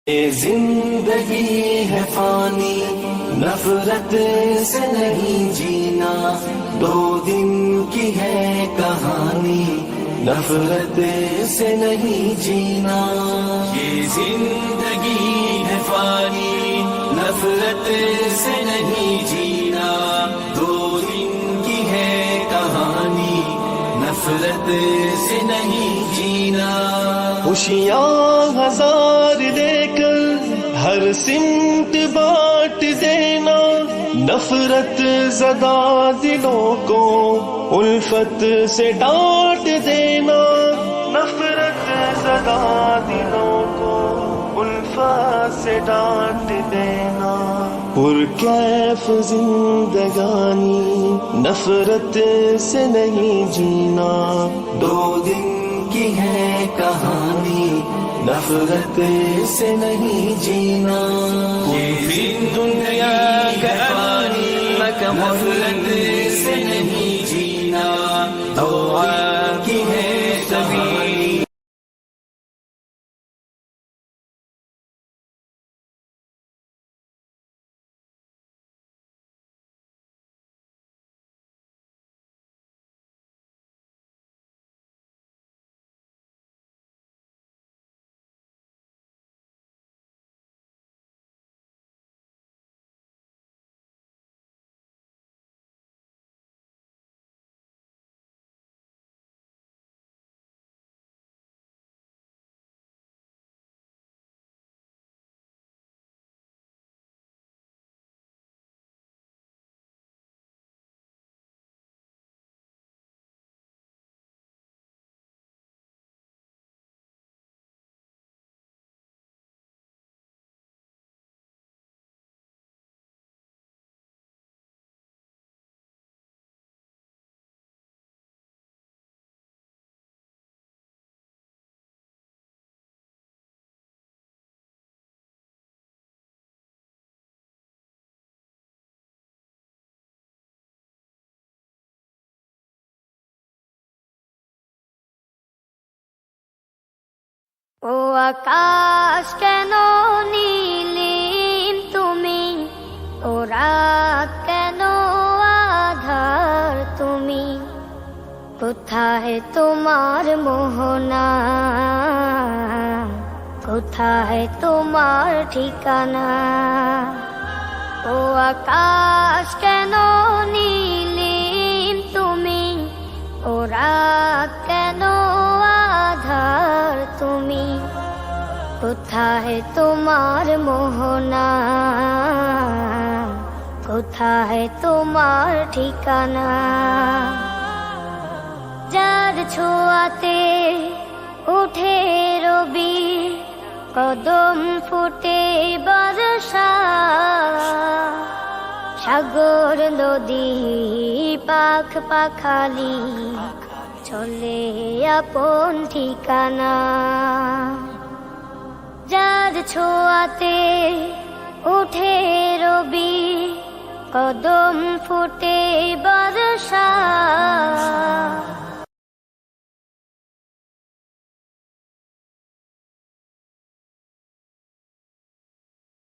ये जिंदगी है फानी, नफरत से नहीं जीना, 2 दिन की है कहानी, नफरत से नहीं जीना। ये जिंदगी है फानी, नफरत से नहीं जीना, 2 दिन की है कहानी, नफरत से नहीं जीना। खुशियाँ हजार लेकर हर सिमत बांट देना, नफरत ज़दा दिलों को उल्फत से डांट देना, नफरत ज़दा दिलों को उल्फत से डांट देना। पुरकैफ जिंदगानी, नफरत से नहीं जीना, 2 दिन की है कहानी, नफरत से नहीं जीना। ये दुनिया का पानी, नफरत से नहीं जीना, दुआ की है कहानी। ও আকাশ কেন নীলিম তুমি, ও রাত কেন আধার তুমি, কোথায় তোমার মোহনা, কোথায় তোমার ঠিকানা। ও আকাশ কেন নীলিম তুমি, ও রাত কেন আধার তুমি, কোথায় তোমার মোহনা, কোথায় তোমার ঠিকানা। যার ছোঁয়াতে উঠে রবি, কদম ফুটে বর্ষা, সাগর নদী পাখ পাখালি চলে আপন ঠিকানা। যার ছোঁয়াতে উঠে রবি, কদম ফুটে বর্ষা,